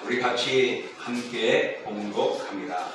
우리 같이 함께 봉독합니다.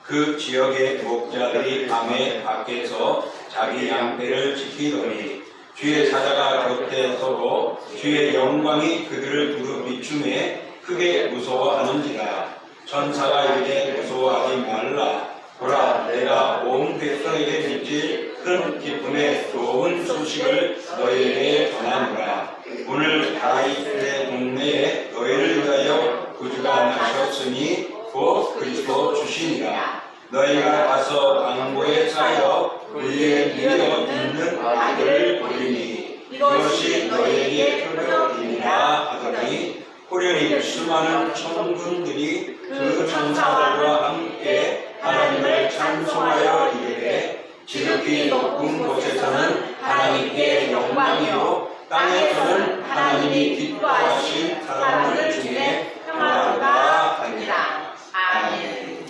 그 지역의 목자들이 밤에 밖에서 자기 양떼를 지키더니 주의 사자가 곁에 서고 주의 영광이 그들을 두루 비춤에 크게 무서워하는지라. 천사가 이르되 무서워하지 말라. 보라, 내가 온 백성에게 미칠 큰 기쁨의 좋은 소식을 너희에게 전하노라. 오늘 다윗의 동네에 너희를 위하여 구주가 나셨으니 곧 그리스도 주시니라. 너희가 가서 광고에 쌓여 그에게 밀려 있는 아이들을 보리니 이것이 너희에게 표적이니라 하더니 호련히 수많은 천군들이 그 천사들과 함께 하나님을 찬송하여 이르되 지극히 높은 곳에서는 하나님께 영광이요 땅에서는 하나님이 기뻐하신 사람들 중에 평화로다 하니라. 아멘.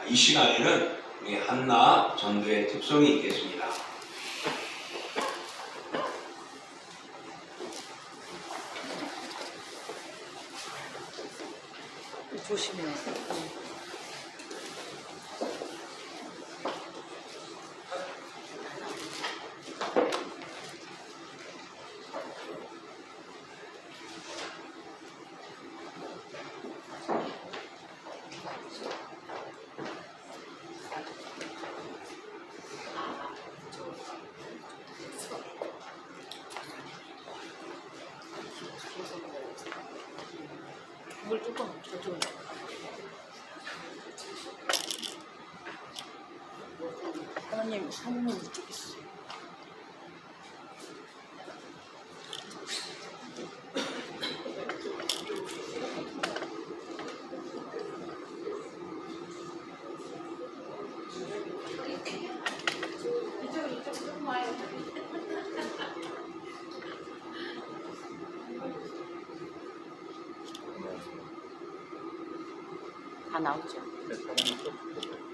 이 시간에는 우리 한나 전도의 특송이 있겠습니다. 조심해요. 물 조금 저쪽으로. 하나님, 사모님 이쪽에 있어요. 이쪽 좀 와요. 다 나오죠?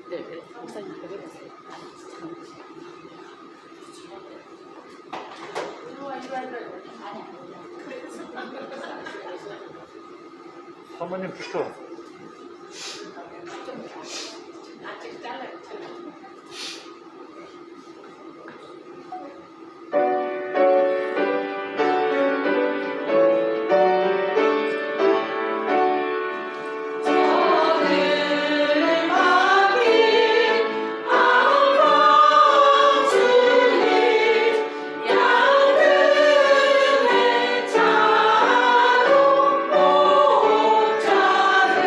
네, 목사님 그러세요. 사모님 비켜. 아직 잘라요. 양들의 차로 목자를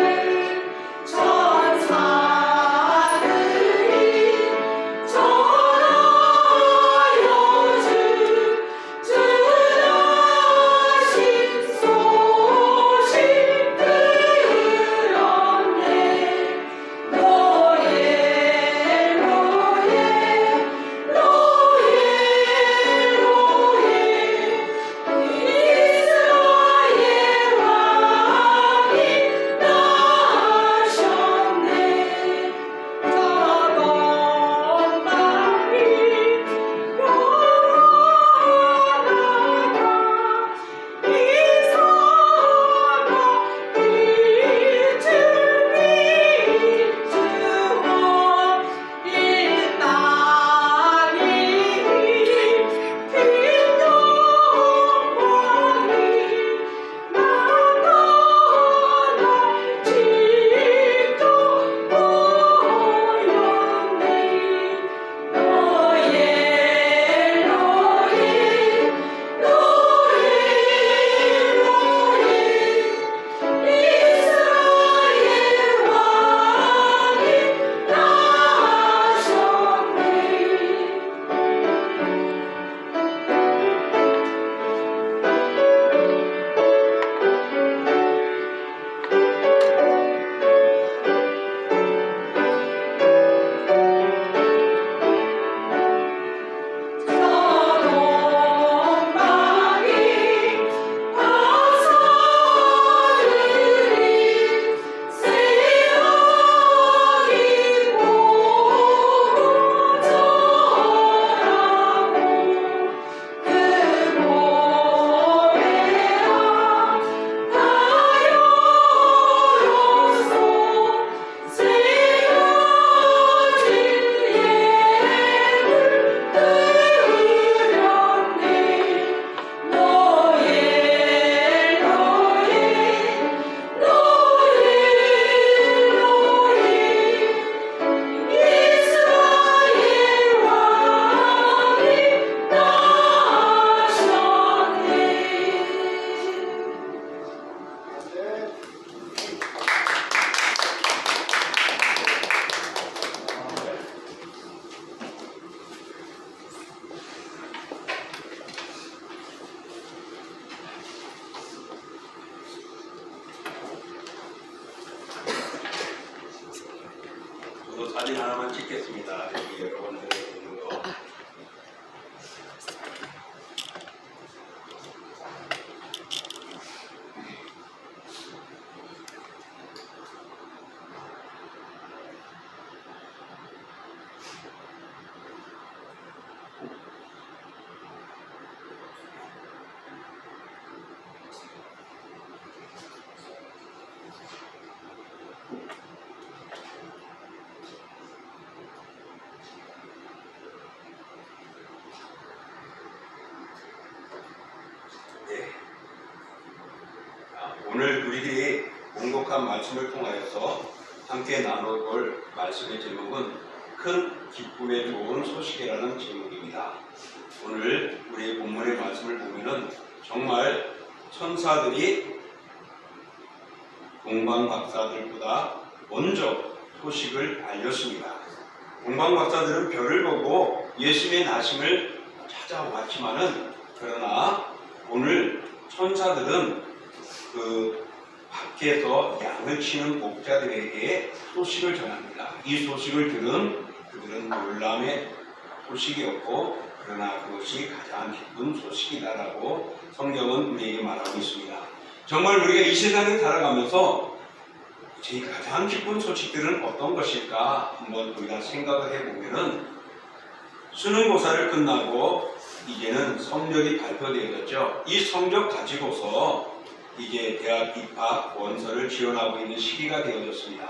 사진 하나만 찍겠습니다. 여기 여러분들이 보는 거. 네. 오늘 우리들이 공독한 말씀을 통하여서 함께 나눠볼 말씀의 제목은 큰 기쁨에 좋은 소식이라는 제목입니다. 오늘 우리 본문의 말씀을 보면은 정말 천사들이 동방박사들보다 먼저 소식을 알렸습니다. 동방박사들은 별을 보고 예수님의 나심을 찾아왔지만은 그러나 오늘 천사들은 그 밖에서 양을 치는 목자들에게 소식을 전합니다. 이 소식을 들은 그들은 놀람의 소식이었고 그러나 그것이 가장 기쁜 소식이다라고 성경은 우리에게 말하고 있습니다. 정말 우리가 이 세상에 살아가면서 제 가장 기쁜 소식들은 어떤 것일까 한번 우리가 생각을 해보면은 수능고사를 끝나고 이제는 성적이 발표되어졌죠. 이 성적 가지고서 이제 대학 입학 원서를 지원하고 있는 시기가 되어졌습니다.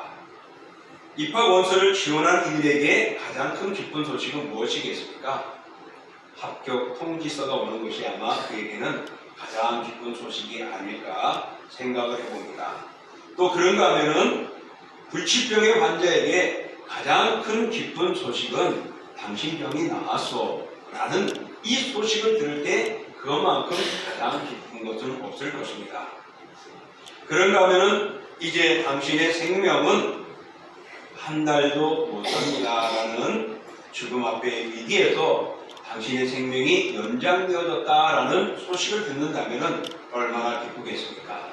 입학 원서를 지원한 이들에게 가장 큰 기쁜 소식은 무엇이겠습니까? 합격 통지서가 오는 것이 아마 그에게는 가장 기쁜 소식이 아닐까 생각을 해봅니다. 또 그런가 하면은 불치병의 환자에게 가장 큰 기쁜 소식은 당신 병이 나았어 라는 이 소식을 들을 때 그것만큼 가장 기쁜 것은 없을 것입니다. 그런가 하면은 이제 당신의 생명은 한 달도 못 삽니다 라는 죽음 앞의 위기에서 당신의 생명이 연장되어졌다라는 소식을 듣는다면 얼마나 기쁘겠습니까?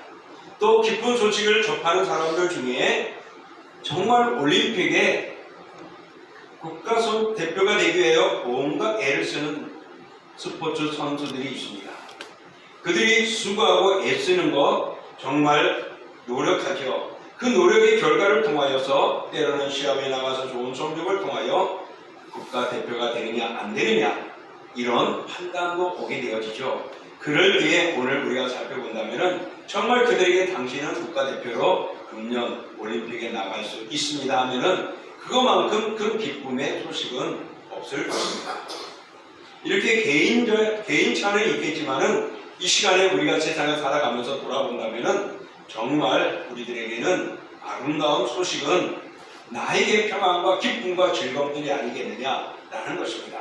또 기쁜 소식을 접하는 사람들 중에 정말 올림픽에 국가 대표가 되기 위해 온갖 애를 쓰는 스포츠 선수들이 있습니다. 그들이 수고하고 애쓰는 것 정말 노력하죠. 그 노력의 결과를 통하여서 때로는 시합에 나가서 좋은 성적을 통하여 국가대표가 되느냐 안 되느냐 이런 판단도 오게 되어지죠. 그럴 때에 오늘 우리가 살펴본다면 정말 그들에게 당신은 국가대표로 금년 올림픽에 나갈 수 있습니다 하면은 그것만큼 큰 기쁨의 소식은 없을 것입니다. 이렇게 개인차는 있겠지만은 이 시간에 우리가 세상을 살아가면서 돌아본다면은 정말 우리들에게는 아름다운 소식은 나에게 평안과 기쁨과 즐거움들이 아니겠느냐라는 것입니다.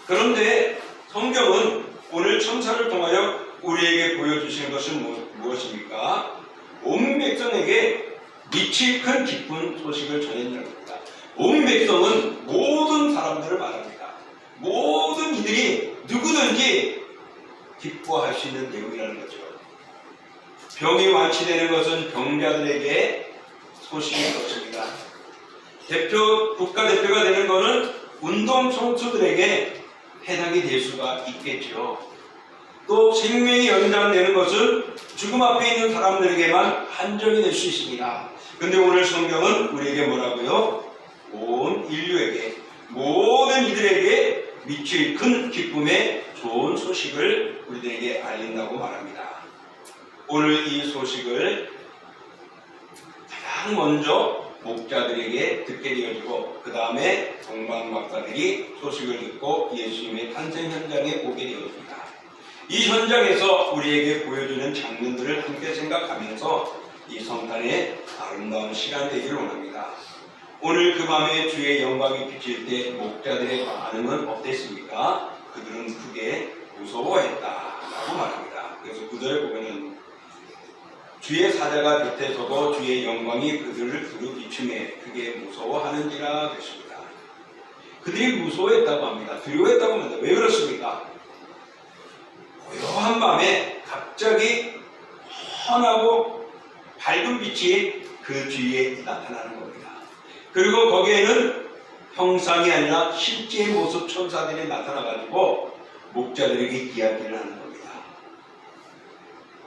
그런데 성경은 오늘 천사를 통하여 우리에게 보여주시는 것은 무엇입니까? 온 백성에게 미칠 큰 기쁜 소식을 전했다는 겁니다. 온 백성은 모든 사람들을 말합니다. 모든 이들이 누구든지 기뻐할 수 있는 내용이라는 거죠. 병이 완치되는 것은 병자들에게 소식인 것입니다. 국가대표가 되는 것은 운동 선수들에게 해당이 될 수가 있겠죠. 또 생명이 연장되는 것은 죽음 앞에 있는 사람들에게만 한정이 될 수 있습니다. 근데 오늘 성경은 우리에게 뭐라고요? 온 인류에게, 모든 이들에게 미칠 큰 기쁨의 좋은 소식을 우리들에게 알린다고 말합니다. 오늘 이 소식을 가장 먼저 목자들에게 듣게 되어지고 그 다음에 동방박사들이 소식을 듣고 예수님의 탄생 현장에 오게 되었습니다. 이 현장에서 우리에게 보여주는 장면들을 함께 생각하면서 이 성탄의 아름다운 시간 되기를 원합니다. 오늘 그 밤에 주의 영광이 비칠 때 목자들의 반응은 어땠습니까? 그들은 크게 무서워했다라고 말합니다. 그래서 구절에 보면은 주의 사자가 곁에 서고 주의 영광이 그들을 두루 비춤해 크게 무서워하는지라 그랬습니다. 그들이 무서워했다고 합니다. 두려워했다고 합니다. 왜 그렇습니까? 고요한 밤에 갑자기 환하고 밝은 빛이 그 주위에 나타나는 겁니다. 그리고 거기에는 형상이 아니라 실제의 모습 천사들이 나타나가지고 목자들에게 이야기를 하는 겁니다.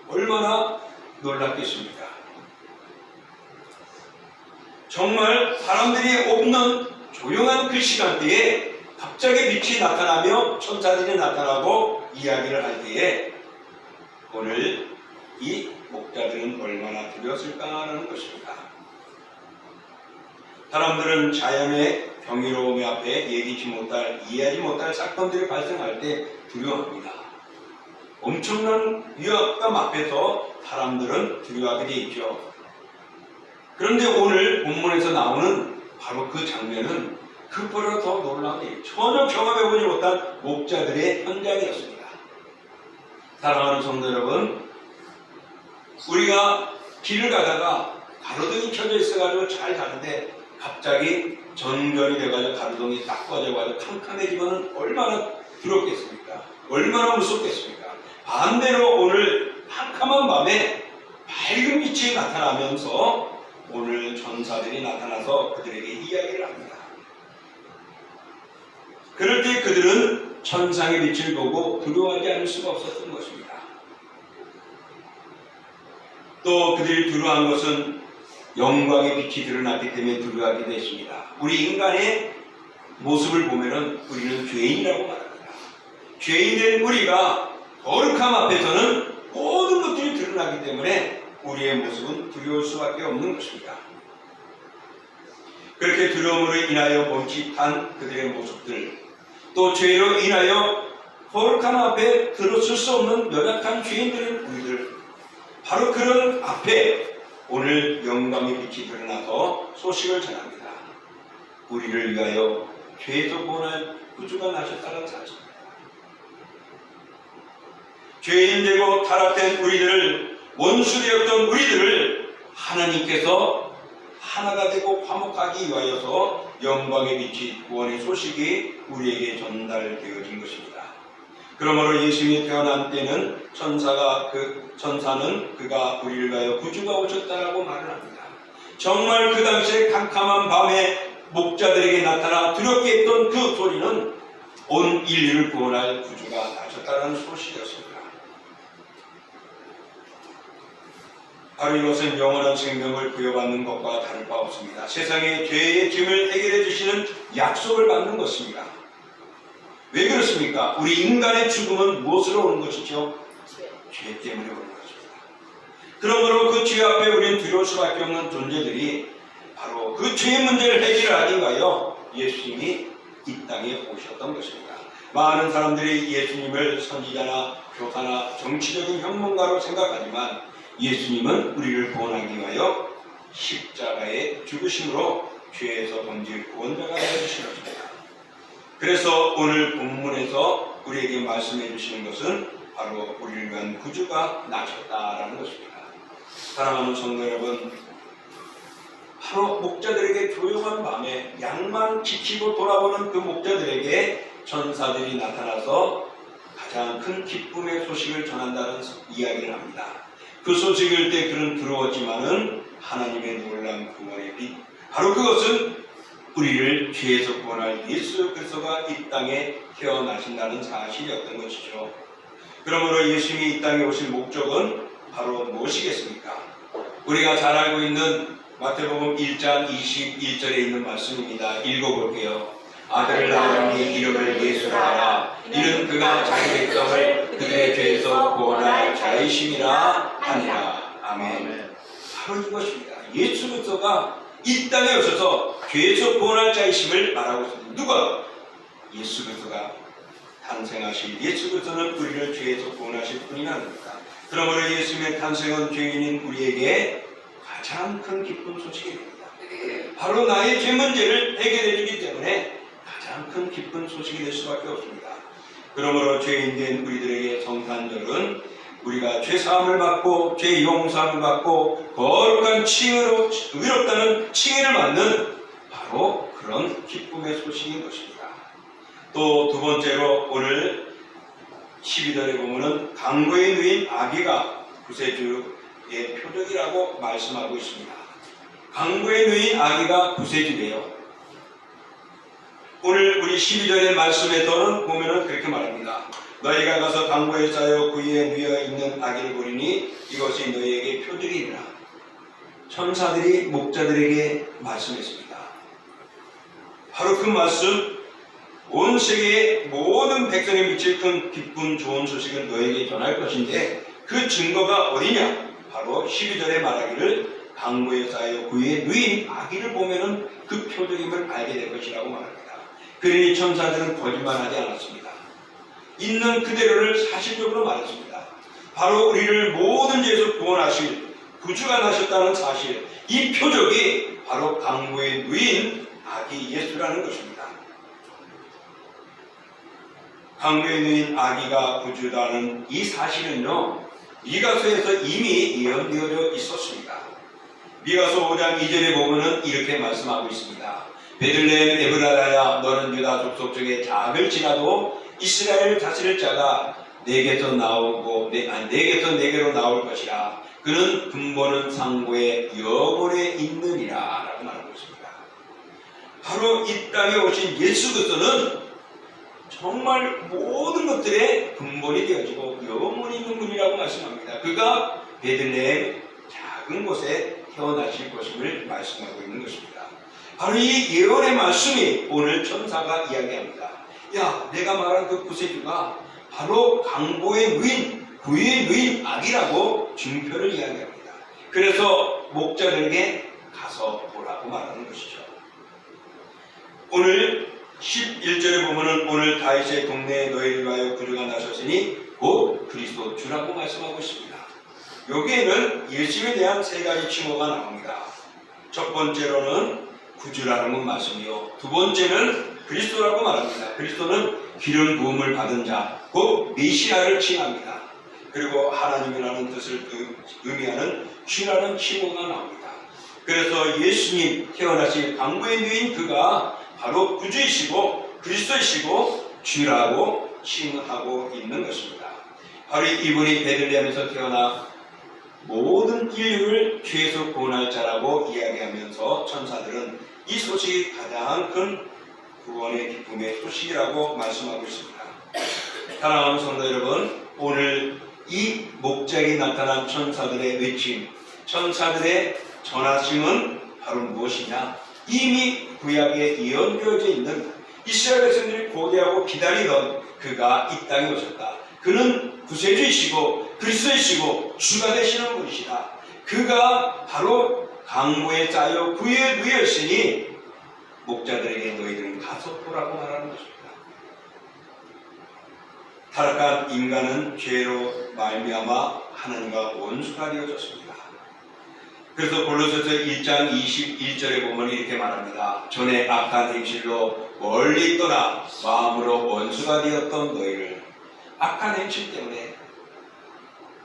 얼마나 놀랍겠습니까? 정말 사람들이 없는 조용한 그 시간대에 갑자기 빛이 나타나며 천사들이 나타나고 이야기를 할 때에 오늘 이 목자들은 얼마나 두려웠을까라는 것입니다. 사람들은 자연의 경이로움 앞에 예기치 못할, 이해하지 못할 사건들이 발생할 때 두려워합니다. 엄청난 위협감 앞에서 사람들은 두려워하게 되어 있죠. 그런데 오늘 본문에서 나오는 바로 그 장면은 그보다 더 놀라운 일, 전혀 경험해보지 못한 목자들의 현장이었습니다. 사랑하는 성도 여러분, 우리가 길을 가다가 가로등이 켜져 있어가지고 잘 가는데 갑자기 전결이 돼가지고 가로등이 딱 꺼져가지고 캄캄해지면 얼마나 두렵겠습니까? 얼마나 무섭겠습니까? 반대로 오늘 캄캄한 밤에 밝은 빛이 나타나면서 오늘 천사들이 나타나서 그들에게 이야기를 합니다. 그럴 때 그들은 천상의 빛을 보고 두려워하지 않을 수가 없었던 것입니다. 또 그들이 두려워한 것은 영광의 빛이 드러났기 때문에 두려워하게 됐습니다. 우리 인간의 모습을 보면은 우리는 죄인이라고 말합니다. 죄인된 우리가 거룩함 앞에서는 모든 것들이 드러나기 때문에 우리의 모습은 두려울 수밖에 없는 것입니다. 그렇게 두려움으로 인하여 멈칫한 그들의 모습들, 또 죄로 인하여 거룩함 앞에 들어설 수 없는 연약한 죄인들인 우리들, 바로 그런 앞에 오늘 영광의 빛이 드러나서 소식을 전합니다. 우리를 위하여 죄에서 구원할 구주가 나셨다는 사실입니다. 죄인되고 타락된 우리들을, 원수되었던 우리들을 하나님께서 하나가 되고 화목하기 위하여서 영광의 빛이, 구원의 소식이 우리에게 전달되어진 것입니다. 그러므로 예수님이 태어난 때는 천사는 그가 우리를 위하여 구주가 오셨다라고 말을 합니다. 정말 그 당시에 캄캄한 밤에 목자들에게 나타나 두렵게 했던 그 소리는 온 인류를 구원할 구주가 나셨다는 소식이었습니다. 바로 이것은 영원한 생명을 부여받는 것과 다를 바 없습니다. 세상의 죄의 짐을 해결해 주시는 약속을 받는 것입니다. 왜 그렇습니까? 우리 인간의 죽음은 무엇으로 오는 것이죠? 죄 때문에 오는 것입니다. 그러므로 그 죄 앞에 우리는 두려울 수밖에 없는 존재들이 바로 그 죄의 문제를 해결하기 위하여 예수님이 이 땅에 오셨던 것입니다. 많은 사람들이 예수님을 선지자나 교사나 정치적인 혁명가로 생각하지만 예수님은 우리를 구원하기 위하여 십자가의 죽으심으로 죄에서 번질 구원자가 되어주신 것입니다. 그래서 오늘 본문에서 우리에게 말씀해 주시는 것은 바로 우리를 위한 구주가 나셨다라는 것입니다. 사랑하는 성도 여러분, 바로 목자들에게 조용한 밤에 양만 지키고 돌아보는 그 목자들에게 천사들이 나타나서 가장 큰 기쁨의 소식을 전한다는 이야기를 합니다. 그 소식을 때 그는 두려웠지만은 하나님의 놀라운 구원의 빛, 바로 그것은 우리를 죄에서 구원할 예수 그리스도가 이 땅에 태어나신다는 사실이었던 것이죠. 그러므로 예수님이 이 땅에 오신 목적은 바로 무엇이겠습니까? 우리가 잘 알고 있는 마태복음 1장 21절에 있는 말씀입니다. 읽어볼게요. 아들을 낳으니 이름을 예수라 하라. 이는 그가 자기 백성을 그들의 죄에서 구원할 자이심이라 하니라. 아멘. 바로 이것입니다. 예수 그리스도가 이 땅에 오셔서 죄에서 구원할 자이심을 말하고 있습니다. 누가? 예수 그리스도가 탄생하신 예수 그리스도는 우리를 죄에서 구원하실 분이 아닙니까? 그러므로 예수님의 탄생은 죄인인 우리에게 가장 큰 기쁜 소식이 됩니다. 바로 나의 죄 문제를 해결해 주기 때문에 가장 큰 기쁜 소식이 될 수밖에 없습니다. 그러므로 죄인된 우리들에게 성탄절은 우리가 죄사함을 받고 죄 용서함을 받고 거룩한 칭의로 의롭다는 칭의를 받는 바로 그런 기쁨의 소식인 것입니다. 또 두 번째로 오늘 12절에 보면은 강고에 누인 아기가 구세주의 표적이라고 말씀하고 있습니다. 강고에 누인 아기가 구세주래요. 오늘 우리 12절의 말씀에서는 보면은 그렇게 말합니다. 너희가 가서 강보에 쌓여 그 위에 누워 있는 아기를 보리니 이것이 너희에게 표적이니라. 천사들이 목자들에게 말씀했습니다. 바로 그 말씀, 온 세계의 모든 백성에 미칠 큰 기쁜 좋은 소식을 너에게 전할 것인데 그 증거가 어디냐? 바로 12절에 말하기를 강보에 쌓여 그 위에 누인 아기를 보면은 그 표적임을 알게 될 것이라고 말합니다. 그러니 천사들은 거짓말하지 않았습니다. 있는 그대로를 사실적으로 말했습니다. 바로 우리를 모든 죄에서 구원하실 구주가 나셨다는 사실, 이 표적이 바로 강보에 누인 아기 예수라는 것입니다. 강보에 누인 아기가 구주라는 이 사실은요, 미가서에서 이미 예언되어져 있었습니다. 미가서 5장 2절에 보면은 이렇게 말씀하고 있습니다. 베들레헴 에브라다야, 너는 유다 족속 중에 작을지라도 이스라엘 다스릴 자가 내게서 내게로 나올 것이라. 그는 근본은 상고의 영원에 있느니라 라고 말하고 있습니다. 바로 이 땅에 오신 예수 그리스도는 정말 모든 것들의 근본이 되어지고 영원히 있는 분이라고 말씀합니다. 그가 베들레헴 작은 곳에 태어나실 것임을 말씀하고 있는 것입니다. 바로 이 예언의 말씀이 오늘 천사가 이야기합니다. 야, 내가 말한 그 구세주가 바로 강보에 누인, 구에 누인 아기라고 증표를 이야기합니다. 그래서 목자들에게 가서 보라고 말하는 것이죠. 오늘 11절에 보면은 오늘 다윗의 동네에 너희를 위하여 구주가 나셨으니 곧 그리스도 주라고 말씀하고 있습니다. 여기에는 예수에 대한 세 가지 칭호가 나옵니다. 첫 번째로는 구주라는 말씀이요. 두 번째는 그리스도라고 말합니다. 그리스도는 기름 부음을 받은 자, 곧 메시아를 칭합니다. 그리고 하나님이라는 뜻을 의미하는 주라는 칭호가 나옵니다. 그래서 예수님 태어나신 강보에 누인 그가 바로 구주이시고 그리스도이시고 주라고 칭하고 있는 것입니다. 바로 이분이 베들레헴에서 태어나 모든 인류를 죄에서 구원할 자라고 이야기하면서 천사들은 이 소식이 가장 큰 구원의 기쁨의 소식이라고 말씀하고 있습니다. 사랑하는 성도 여러분, 오늘 이 목자에 나타난 천사들의 외침, 천사들의 전하심은 바로 무엇이냐? 이미 구약에 예언되어져 있는 이스라엘 백성들이 고대하고 기다리던 그가 이 땅에 오셨다. 그는 구세주이시고 그리스도이시고 주가 되시는 분이시다. 그가 바로 강보에 쌓여 구에 누였으니 목자들에게 너희들은 가서 보라고 말하는 것입니다. 타락한 인간은 죄로 말미암아 하나님과 원수가 되어졌습니다. 그래서 골로새서 1장 21절에 보면 이렇게 말합니다. 전에 악한 행실로 멀리 떠나 마음으로 원수가 되었던 너희를, 악한 행실 때문에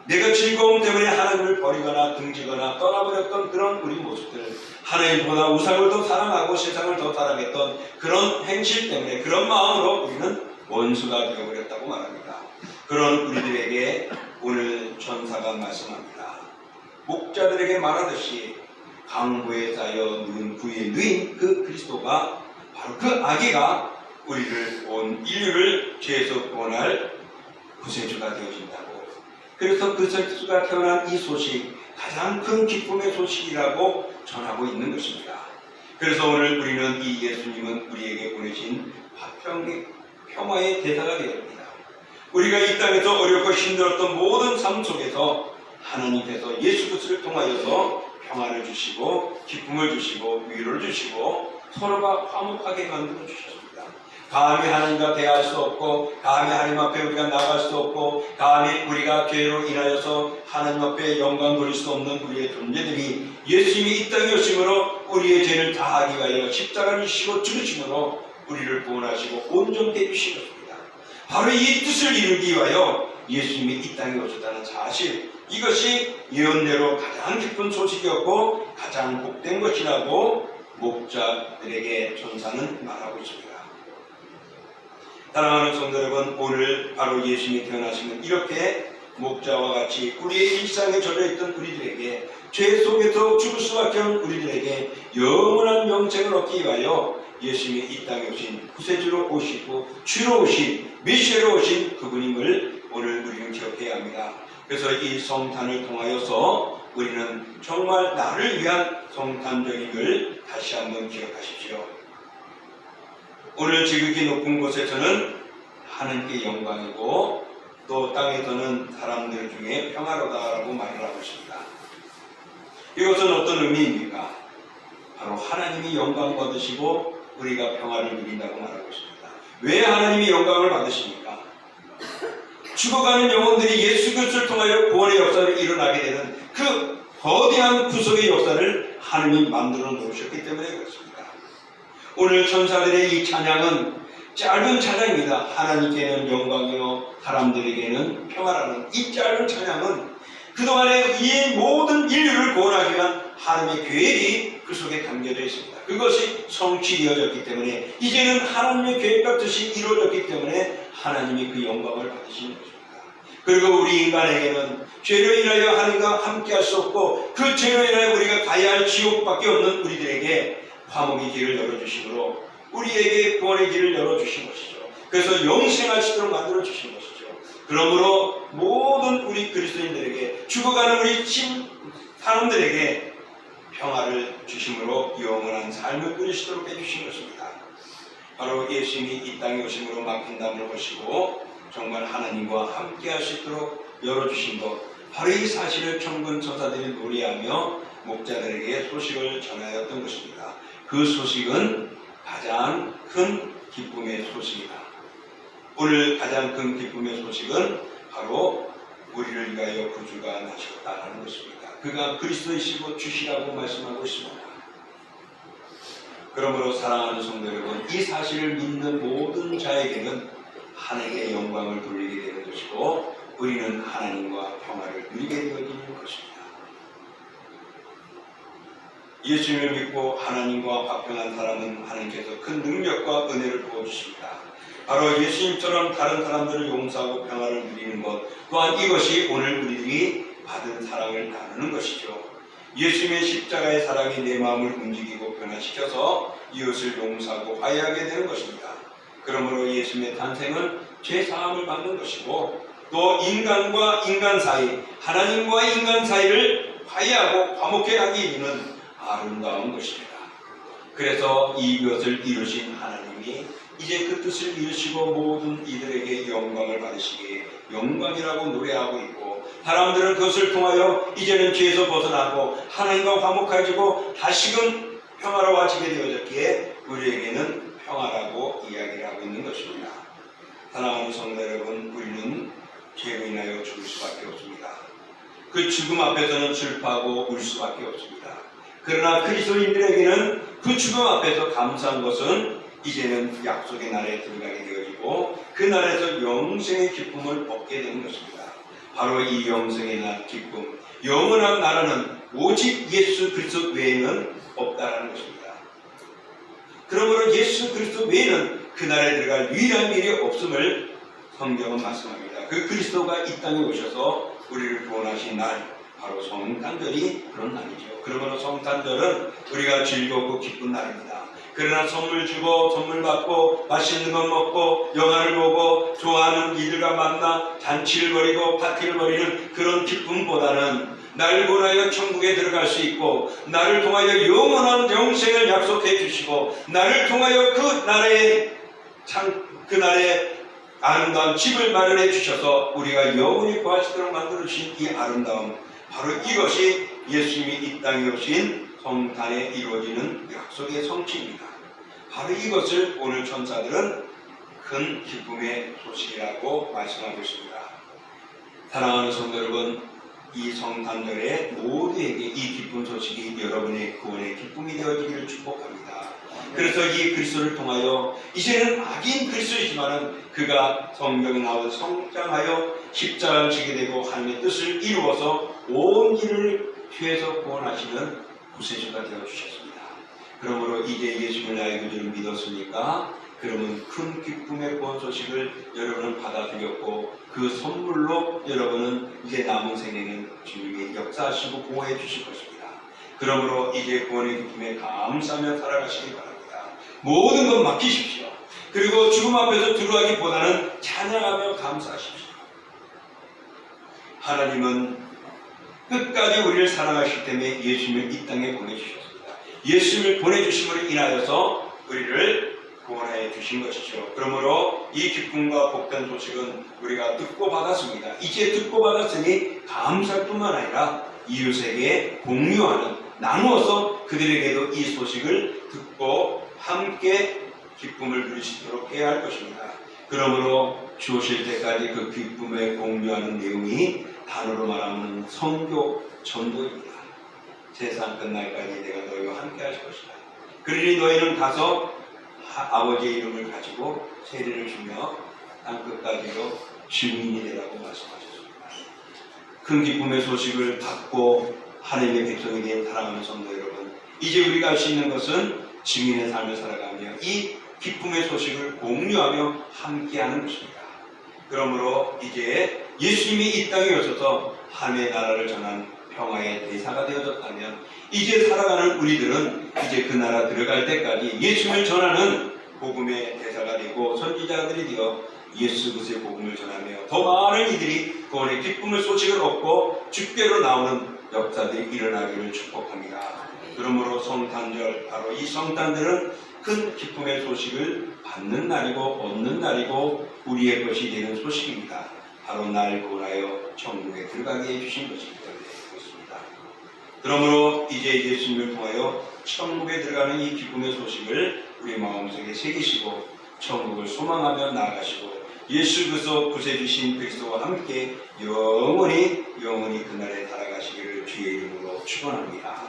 내가 즐거움 때문에 하나님을 버리거나 등지거나 떠나버렸던 그런 우리 모습들, 하나님보다 우상을 더 사랑하고 세상을 더 사랑했던 그런 행실 때문에, 그런 마음으로 우리는 원수가 되어버렸다고 말합니다. 그런 우리들에게 오늘 천사가 말씀합니다. 목자들에게 말하듯이 강보에 쌓여 누운 구에 누인 그 그리스도가 바로 그 아기가 우리를, 온 인류를 죄에서 구원할 구세주가 되어진다고. 그래서 그 그리스도가 태어난 이 소식, 가장 큰 기쁨의 소식이라고 전하고 있는 것입니다. 그래서 오늘 우리는 이 예수님은 우리에게 보내신 화평의 평화의 대사가 되었습니다. 우리가 이 땅에서 어렵고 힘들었던 모든 삶 속에서 하나님께서 예수 그리스도를 통하여서 평화를 주시고 기쁨을 주시고 위로를 주시고 서로가 화목하게 만들어 주셨습니다. 감히 하나님과 대화할 수 없고, 감히 하나님 앞에 우리가 나갈 수 없고, 감히 우리가 죄로 인하여서 하나님 앞에 영광 돌릴 수 없는 우리의 존재들이 예수님이 이 땅에 오심으로 우리의 죄를 다하기 위하여 십자가를 지시고 죽으심으로 우리를 구원하시고 온전케 해주시었습니다. 바로 이 뜻을 이루기 위하여 예수님이 이 땅에 오셨다는 사실, 이것이 예언대로 가장 기쁜 소식이었고 가장 복된 것이라고 목자들에게 천사는 말하고 있습니다. 사랑하는 성도 여러분, 오늘 바로 예수님이 태어나시면 이렇게 목자와 같이 우리의 일상에 젖어있던 우리들에게, 죄 속에서 죽을 수밖에 없는 우리들에게 영원한 영생을 얻기 위하여 예수님이 이 땅에 오신 구세주로 오시고 주로 오신 메시아로 오신 그분임을 오늘 우리는 기억해야 합니다. 그래서 이 성탄을 통하여서 우리는 정말 나를 위한 성탄절임을 다시 한번 기억하십시오. 오늘 지극히 높은 곳에서는 하나님께 영광이고 또 땅에서는 사람들 중에 평화로다라고 말을 하고 있습니다. 이것은 어떤 의미입니까? 바로 하나님이 영광 받으시고 우리가 평화를 누린다고 말하고 있습니다. 왜 하나님이 영광을 받으십니까? 죽어가는 영혼들이 예수 그리스도를 통하여 구원의 역사를 일어나게 되는 그 거대한 구속의 역사를 하나님이 만들어 놓으셨기 때문에 그렇습니다. 오늘 천사들의 이 찬양은 짧은 찬양입니다. 하나님께는 영광이요 사람들에게는 평화라는 이 짧은 찬양은 그동안에 이 모든 인류를 구원하기 위한 하나님의 계획이 그 속에 담겨져 있습니다. 그것이 성취되어졌기 때문에 이제는 하나님의 계획과 뜻이 이루어졌기 때문에 하나님이 그 영광을 받으시는 것입니다. 그리고 우리 인간에게는 죄로 인하여 하나님과 함께 할 수 없고 그 죄로 인하여 우리가 가야 할 지옥밖에 없는 우리들에게 화목의 길을 열어주심으로 우리에게 구원의 길을 열어주신 것이죠. 그래서 영생할 수 있도록 만들어주신 것이죠. 그러므로 모든 우리 그리스도인들에게 죽어가는 우리 사람들에게 평화를 주심으로 영원한 삶을 누리시도록 해주신 것입니다. 바로 예수님이 이 땅에 오심으로 막힌 담을 보시고 정말 하나님과 함께 할 수 있도록 열어주신 것, 바로 이 사실을 천군 천사들이 노래하며 목자들에게 소식을 전하였던 것입니다. 그 소식은 가장 큰 기쁨의 소식이다. 오늘 가장 큰 기쁨의 소식은 바로 우리를 위하여 구주가 나셨다는 것입니다. 그가 그리스도이시고 주시라고 말씀하고 있습니다. 그러므로 사랑하는 성도 여러분, 이 사실을 믿는 모든 자에게는 하나님의 영광을 돌리게 되는 것이고 우리는 하나님과 평화를 누리게 되어지는 것입니다. 예수님을 믿고 하나님과 화평한 사람은 하나님께서 큰 능력과 은혜를 부어주십니다. 바로 예수님처럼 다른 사람들을 용서하고 평화를 누리는 것 또한 이것이 오늘 우리들이 받은 사랑을 나누는 것이죠. 예수님의 십자가의 사랑이 내 마음을 움직이고 변화시켜서 이웃을 용서하고 화해하게 되는 것입니다. 그러므로 예수님의 탄생은 죄사함을 받는 것이고 또 인간과 인간 사이, 하나님과 인간 사이를 화해하고 화목해 하기 이르는 아름다운 것입니다. 그래서 이것을 이루신 하나님이 이제 그 뜻을 이루시고 모든 이들에게 영광을 받으시기에 영광이라고 노래하고 있고 사람들은 그것을 통하여 이제는 죄에서 벗어나고 하나님과 화목해지고 다시금 평화로워지게 되어졌기에 우리에게는 평화라고 이야기를 하고 있는 것입니다. 사랑하는 성도 여러분, 우리는 죄로 인하여 죽을 수밖에 없습니다. 그 죽음 앞에서는 슬퍼하고 울 수밖에 없습니다. 그러나 그리스도인들에게는 그 죽음 앞에서 감사한 것은 이제는 약속의 날에 들어가게 되어지고 그 날에서 영생의 기쁨을 얻게 되는 것입니다. 바로 이 영생의 날 기쁨, 영원한 나라는 오직 예수 그리스도 외에는 없다라는 것입니다. 그러므로 예수 그리스도 외에는 그 날에 들어갈 유일한 일이 없음을 성경은 말씀합니다. 그 그리스도가 이 땅에 오셔서 우리를 구원하신 날, 바로 성탄절이 그런 날이죠. 그러므로 성탄절은 우리가 즐겁고 기쁜 날입니다. 그러나 선물 주고 선물 받고 맛있는 것 먹고 영화를 보고 좋아하는 이들과 만나 잔치를 벌이고 파티를 벌이는 그런 기쁨보다는 나를 구원하여 천국에 들어갈 수 있고 나를 통하여 영원한 영생을 약속해 주시고 나를 통하여 그 날에 아름다운 집을 마련해 주셔서 우리가 영원히 구하시도록 만들어 주신 이 아름다움, 바로 이것이 예수님이 이 땅에 오신 성탄에 이루어지는 약속의 성취입니다. 바로 이것을 오늘 천사들은 큰 기쁨의 소식이라고 말씀하고 있습니다. 사랑하는 성도 여러분, 이 성탄절에 모두에게 이 기쁜 소식이 여러분의 구원의 기쁨이 되어지기를 축복합니다. 그래서 이 그리스도를 통하여 이제는 악인 그리스도이지만은 그가 성경에 나와 성장하여 십자가를 지게 되고 하나님의 뜻을 이루어서 온 일을 죄에서 구원하시는 구세주가 되어 주셨습니다. 그러므로 이제 예수를 나의 구주를 믿었으니까 그러면 큰 기쁨의 구원 소식을 여러분은 받아들였고 그 선물로 여러분은 이제 남은 생에는 주님이 역사하시고 보호해 주실 것입니다. 그러므로 이제 구원의 기쁨에 감사하며 살아가시기 바랍니다. 모든 것 맡기십시오. 그리고 죽음 앞에서 두려워하기보다는 찬양하며 감사하십시오. 하나님은 끝까지 우리를 사랑하시기 때문에 예수님을 이 땅에 보내주셨습니다. 예수님을 보내주심으로 인하여서 우리를 구원하여 주신 것이죠. 그러므로 이 기쁨과 복된 소식은 우리가 듣고 받았습니다. 이제 듣고 받았으니 감사할 뿐만 아니라 이웃에게 공유하는, 나누어서 그들에게도 이 소식을 듣고 함께 기쁨을 누리시도록 해야 할 것입니다. 그러므로 주 오실 때까지 그 기쁨에 공유하는 내용이 단어로 말하면 선교, 전도입니다. 세상 끝날까지 내가 너희와 함께 할 것이다. 그러니 너희는 가서 아버지의 이름을 가지고 세례를 주며 땅끝까지로 증인이 되라고 말씀하셨습니다. 큰 기쁨의 소식을 받고 하나님의 백성이 된 사랑하는 성도 여러분, 이제 우리가 할 수 있는 것은 증인의 삶을 살아가며 이 기쁨의 소식을 공유하며 함께하는 것입니다. 그러므로 이제 예수님이 이 땅에 오셔서 하나님의 나라를 전한 평화의 대사가 되어졌다면 이제 살아가는 우리들은 이제 그 나라 들어갈 때까지 예수님을 전하는 복음의 대사가 되고 선지자들이 되어 예수 그리스도의 복음을 전하며 더 많은 이들이 구원의 기쁨의 소식을 얻고 주께로 나오는 역사들이 일어나기를 축복합니다. 그러므로 성탄절, 바로 이 성탄절은 큰 기쁨의 소식을 받는 날이고 얻는 날이고 우리의 것이 되는 소식입니다. 바로 날 구원하여 천국에 들어가게 해주신 것이기 때문에 그렇습니다. 그러므로 이제 예수님을 통하여 천국에 들어가는 이 기쁨의 소식을 우리 마음속에 새기시고 천국을 소망하며 나아가시고 예수 그리스도 구세주신 그리스도와 함께 영원히 그날에 살아가시기를 주의 이름으로 축원합니다.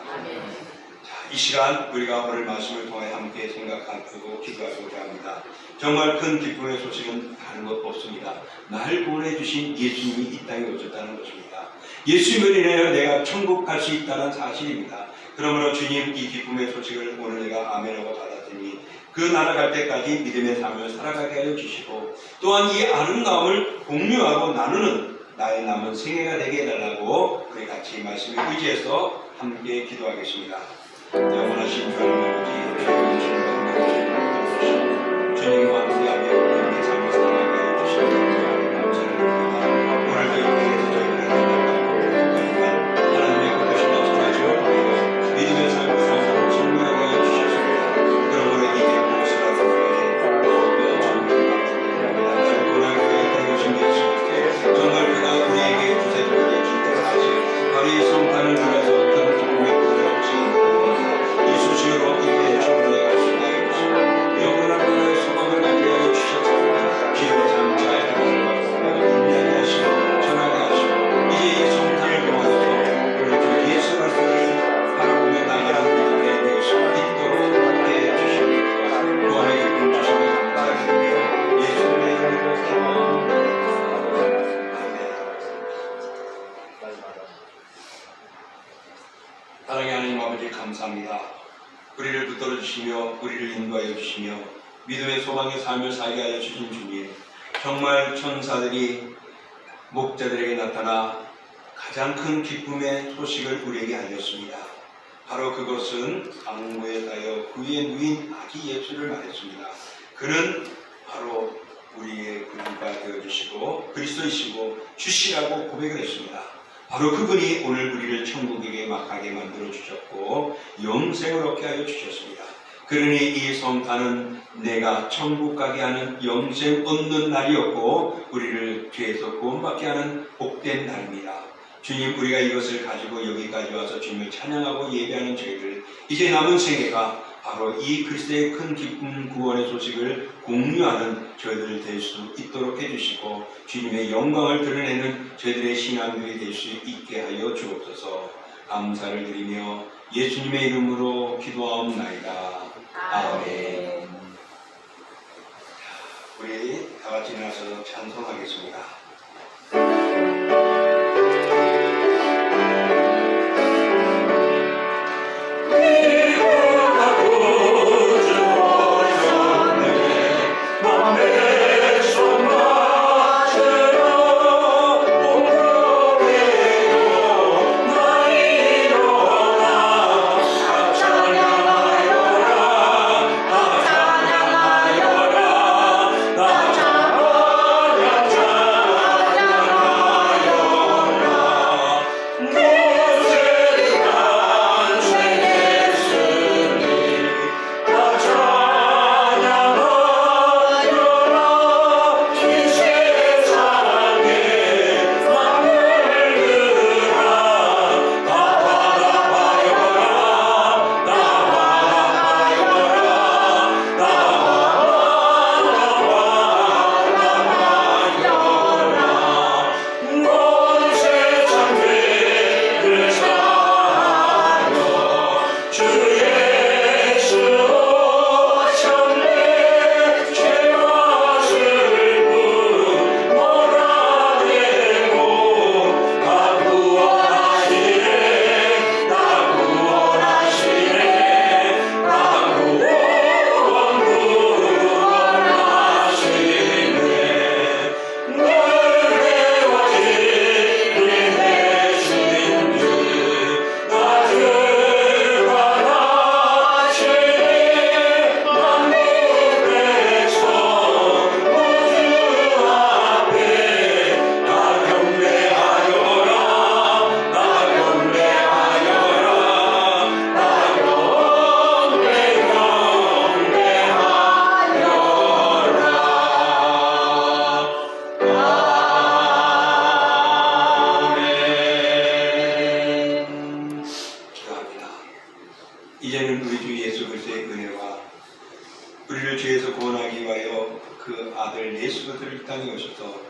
이 시간 우리가 오늘 말씀을 통해 함께 생각하고 기도하고자 합니다. 정말 큰 기쁨의 소식은 다른 것 없습니다. 날 구원해 주신 예수님이 이 땅에 오셨다는 것입니다. 예수님을 인하여 내가 천국 갈 수 있다는 사실입니다. 그러므로 주님, 이 기쁨의 소식을 오늘 내가 아멘하고 받았으니 그 나라 갈 때까지 믿음의 삶을 살아가게 하여 주시고 또한 이 아름다움을 공유하고 나누는 나의 남은 생애가 되게 해달라고 우리 같이 말씀에 의지해서 함께 기도하겠습니다. 영원하신 주 아버지, 주님과 함께하며 우리의 삶을 살아가게 하여 주시고 감사드립니다. 오늘도 이 땅에서 저희들에게 하나님의 그것이나 전하시고 믿음의 삶을 살아가고 증명하게 하여 주셨습니다. 그러므로 이제 무엇이라도 어떤 전문가 고난교회 되어주신 예수님께 정말 그가 우리에게 구세주가 되어주신 그 사실, 바로 이 성탄을 들어서 큰 기쁨의 꿈을 주신 이 소식으로 이제 천국에 갈 수 있게 하여 주시고 영원한 나라의 소망을 갖게 하여 주셔서 기도 장자의 하나님을 인내하게 하시고 전하게 하시고 이제 이 성탄을 통하여서 우리 주 예수 그리스도를 바라보며 나가는 믿음의 되실 수 있도록 함께 해주시고 구원의 기쁨 주시고 감사드리며 예수님의 이름으로 기도합니다. 사랑의 하나님 아버지 감사합니다. 우리를 붙들어 주시며 우리를 인도하여 주시며 믿음의 소망의 삶을 살게 하여 주신 주님, 정말 천사들이 목자들에게 나타나 가장 큰 기쁨의 소식을 우리에게 알렸습니다. 바로 그것은 강모에 따여 그의 누인 아기 예수를 말했습니다. 그는 바로 우리의 구주가 되어주시고 그리스도이시고 주시라고 고백을 했습니다. 바로 그분이 오늘 우리를 천국에게 막하게 만들어 주셨고 영생을 얻게 하여 주셨습니다. 그러니 이 성탄은 내가 천국 가게 하는 영생 얻는 날이었고 우리를 죄에서 구원받게 하는 복된 날입니다. 주님, 우리가 이것을 가지고 여기까지 와서 주님을 찬양하고 예배하는 저희들, 이제 남은 생애가 바로 이 그리스도의 큰 기쁨 구원의 소식을 공유하는 저희들을 될 수 있도록 해주시고 주님의 영광을 드러내는 저희들의 신앙들이 될 수 있게 하여 주옵소서. 감사를 드리며 예수님의 이름으로 기도하옵나이다. 아멘. 우리 다 같이 일어나서 찬송하겠습니다. 찬양하여라 이제는 우리 주 예수 그리스도의 은혜와 우리를 죄에서 구원하기 위하여 그 아들 예수 그리스도를 이 땅에 오셔서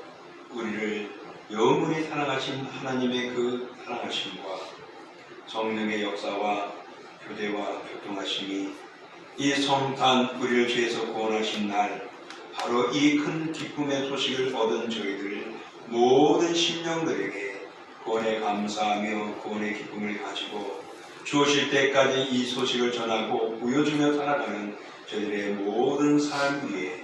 우리를 영원히 사랑하신 하나님의 그 사랑하심과 성령의 역사와 교제와 교통하심이 이 성탄 우리를 죄에서 구원하신 날 바로 이 큰 기쁨의 소식을 얻은 저희들 모든 심령들에게 구원에 감사하며 구원의 기쁨을 가지고 주오실 때까지 이 소식을 전하고 보여주며 살아가는 저희들의 모든 삶 위에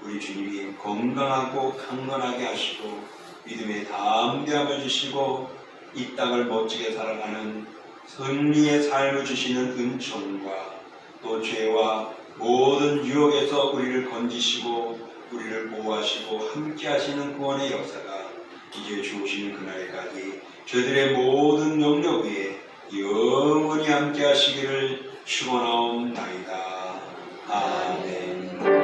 우리 주님이 건강하고 강건하게 하시고 믿음의 담대함을 주시고 이 땅을 멋지게 살아가는 승리의 삶을 주시는 은총과 또 죄와 모든 유혹에서 우리를 건지시고 우리를 보호하시고 함께 하시는 구원의 역사가 이제 주오시는 그날까지 저희들의 모든 영역 위에 영원히 함께 하시기를 축원하옵나이다. 아멘.